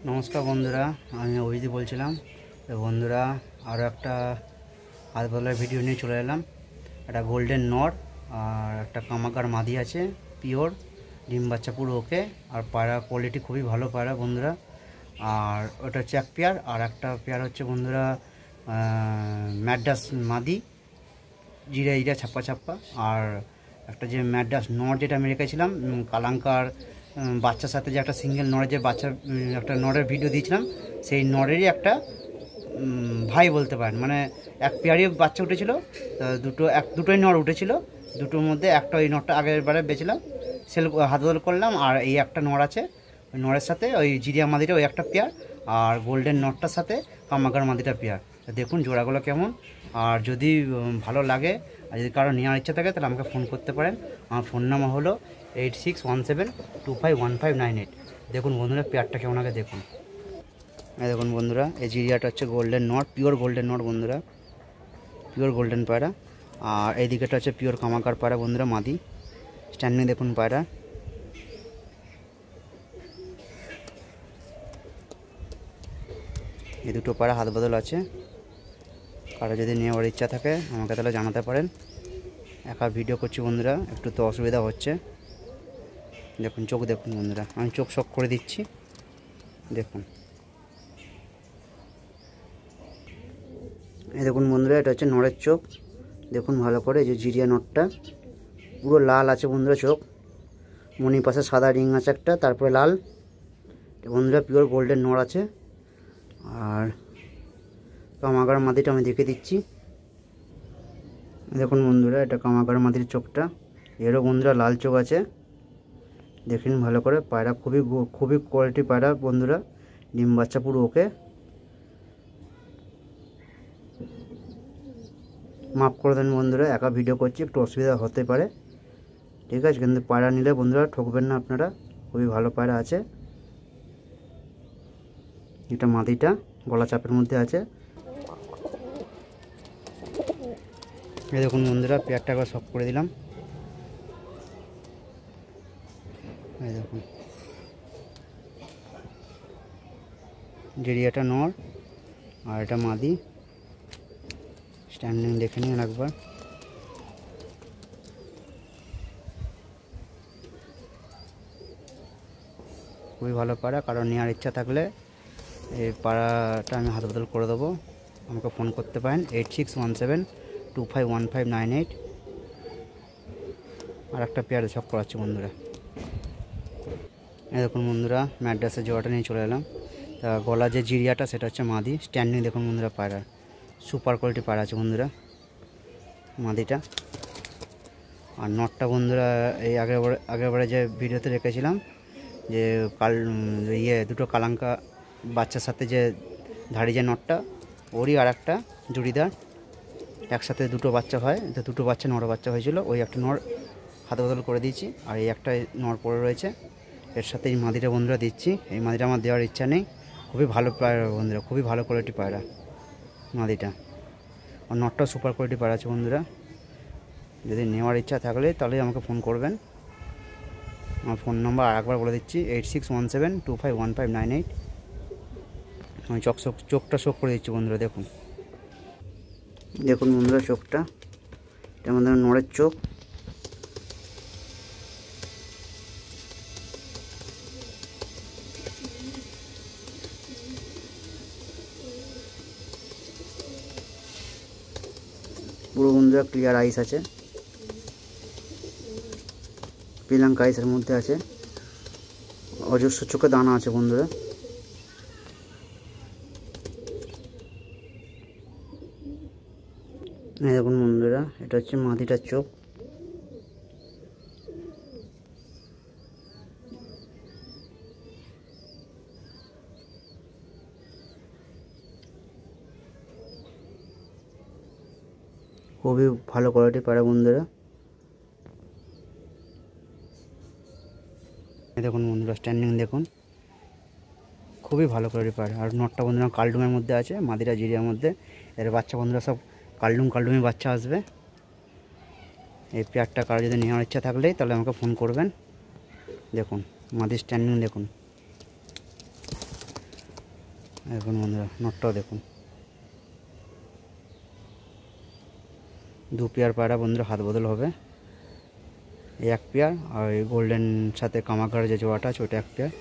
নমস্কার বন্ধুরা, আমি অভিজিৎ বলছিলাম। তো বন্ধুরা, আরও একটা হাত বদলার ভিডিও নিয়ে চলে এলাম। একটা গোল্ডেন নর আর একটা কামাকার মাদি আছে, পিওর ডিম বাচ্চা পুরো ওকে। আর পায়রা কোয়ালিটি খুবই ভালো পায়রা বন্ধুরা। আর ওটা হচ্ছে এক পেয়ার, আর একটা পেয়ার হচ্ছে বন্ধুরা ম্যাড্রাস মাদি, জিরা জিরা ছাপ্পা ছাপ্পা। আর একটা যে ম্যাড্রাস নর যেটা আমি রেখেছিলাম কালাঙ্কার বাচ্চার সাথে, যে একটা সিঙ্গেল নরের যে বাচ্চা একটা নরের ভিডিও দিয়েছিলাম, সেই নরেরই একটা ভাই বলতে পারেন। মানে এক পেয়ারই বাচ্চা উঠেছিল, দুটোই নর উঠেছিল। দুটোর মধ্যে একটা ওই নরটা আগের বারে বেচলাম, সেল হাত বদল করলাম। আর এই একটা নর আছে, ওই নরের সাথে ওই জিরিয়া মাদিটা ওই একটা পেয়ার, আর গোল্ডেন নরটার সাথে কামাকার মাদিটা পেয়ার। দেখুন জোড়াগুলো কেমন। আর যদি ভালো লাগে আর যদি কারো নেওয়ার ইচ্ছা থাকে তাহলে আমাকে ফোন করতে পারেন। আমার ফোন নাম্বার হলো 8617251598। দেখুন বন্ধুরা পেয়ারটা কেমন আগে দেখুন। এই দেখুন বন্ধুরা, এই জিরিয়াটা হচ্ছে golden not, pure golden not বন্ধুরা, পিওর গোল্ডেন পায়রা। আর এই দিকেটা হচ্ছে পিওর কামাকার পায়রা বন্ধুরা, মাদি। স্ট্যান্ডিং দেখুন পায়রা। এই দুটো পায়রা হাত বদল আছে। কারো যদি নেওয়ার ইচ্ছা থাকে আমাকে তাহলে জানাতে পারেন। একা ভিডিও করছি বন্ধুরা, একটু তো অসুবিধা হচ্ছে। দেখুন চোখ দেখুন বন্ধুরা, আমি চোখ শক করে দিচ্ছি দেখুন। এই দেখুন বন্ধুরা, এটা হচ্ছে নরের চোখ। দেখুন ভালো করে, এই যে জিরিয়া নটটা পুরো লাল আছে বন্ধুরা চোখ, মনির পাশে সাদা রিং আছে একটা, তারপরে লাল। বন্ধুরা পিওর গোল্ডেন নর আছে। আর কামাকার মাদিটা আমি দেখে দিচ্ছি। দেখুন বন্ধুরা, এটা কামাকার মাদির চোখটা, এরও বন্ধুরা লাল চোখ আছে। দেখুন ভালো করে, পায়রা খুবই কোয়ালিটি পায়রা বন্ধুরা, ডিম বাচ্চা পুরো ওকে। মাফ করে দেন বন্ধুরা, একা ভিডিও করছি, একটু অসুবিধা হতে পারে, ঠিক আছে। কিন্তু পায়রা নিলে বন্ধুরা ঠকবেন না আপনারা, খুবই ভালো পায়রা আছে। এটা মাদিটা গলা চাপের মধ্যে আছে। এই দেখুন বন্ধুরা, পেয়ারটা একবার শক করে দিলাম। এই দেখুন জেরিয়াটা নর আর এটা মাদি। স্ট্যান্ডিং দেখে নিন একবার। খুবই ভালো পায়রা, কারণ নেওয়ার ইচ্ছা থাকলে এই পায়রাটা আমি হাত বদল করে দেবো। আমাকে ফোন করতে পারেন 8617251598। আর একটা পেয়ারে শক করাচ্ছি বন্ধুরা। এই দেখুন বন্ধুরা, ম্যাড্রাসের জোড়াটা নিয়ে চলে এলাম। তা গলা যে জিরিয়াটা সেটা হচ্ছে মাদি। স্ট্যান্ডিং দেখুন বন্ধুরা, পায়রা সুপার কোয়ালিটি পায়রা আছে বন্ধুরা মাদিটা। আর নটটা বন্ধুরা এই আগেরবারে যে ভিডিওতে রেখেছিলাম, যে দুটো কালাঙ্কা বাচ্চার সাথে যে ধাড়ি যে নটটা, ওরই আর একটা জুড়িদার, একসাথে দুটো বাচ্চা হয়। তো দুটো বাচ্চা নর বাচ্চা হয়েছিল, ওই একটা নর হাত বদল করে দিয়েছি। আর এই একটা নর পড়ে রয়েছে, এর সাথে এই মাদিটা বন্ধুরা দিচ্ছি। এই মাদিটা আমার দেওয়ার ইচ্ছা নেই, খুবই ভালো পায়রা বন্ধুরা, খুবই ভালো কোয়ালিটি পায়রা মাদিটা। আর নটটাও সুপার কোয়ালিটি পায়রা আছে বন্ধুরা। যদি নেওয়ার ইচ্ছা থাকলে তাহলে আমাকে ফোন করবেন। আমার ফোন নাম্বার আর একবার বলে দিচ্ছি 8617251598। আমি চোখটা শোক করে দিচ্ছি বন্ধুরা। দেখুন দেখুন বন্ধুরা চোখটা, এটা আমাদের নরের চোখ। পুরো বন্ধুরা ক্লিয়ার আইস আছে, পিলাঙ্কা আইসের মধ্যে আছে, অজস্র চোখে দানা আছে বন্ধুরা। দেখুন বন্ধুরা, এটা হচ্ছে মাদিটার চোখ। খুবই ভালো কোয়ালিটি পায়রা বন্ধুরা। দেখুন বন্ধুরা স্ট্যান্ডিং দেখুন, খুবই ভালো কোয়ালিটি পায়রা। আর নটটা বন্ধুরা কালডুমের মধ্যে আছে, মাদিরা জিরিয়ার মধ্যে। এর বাচ্চা বন্ধুরা সব কালডুমি বাচ্চা আসবে। এই পেয়ারটা কারো যদি নেওয়ার ইচ্ছা থাকলে তাহলে আমাকে ফোন করবেন। দেখুন মাদি স্ট্যান্ডিং দেখুন। দেখুন বন্ধুরা, নটটাও দেখুন। 2 পেয়ার পায়রা বন্ধুরা হাত বদল হবে। এই 1 পেয়ার, আর এই গোল্ডেন সাথে কামাকার যে জোড়াটা আছে ওটা 1 পেয়ার।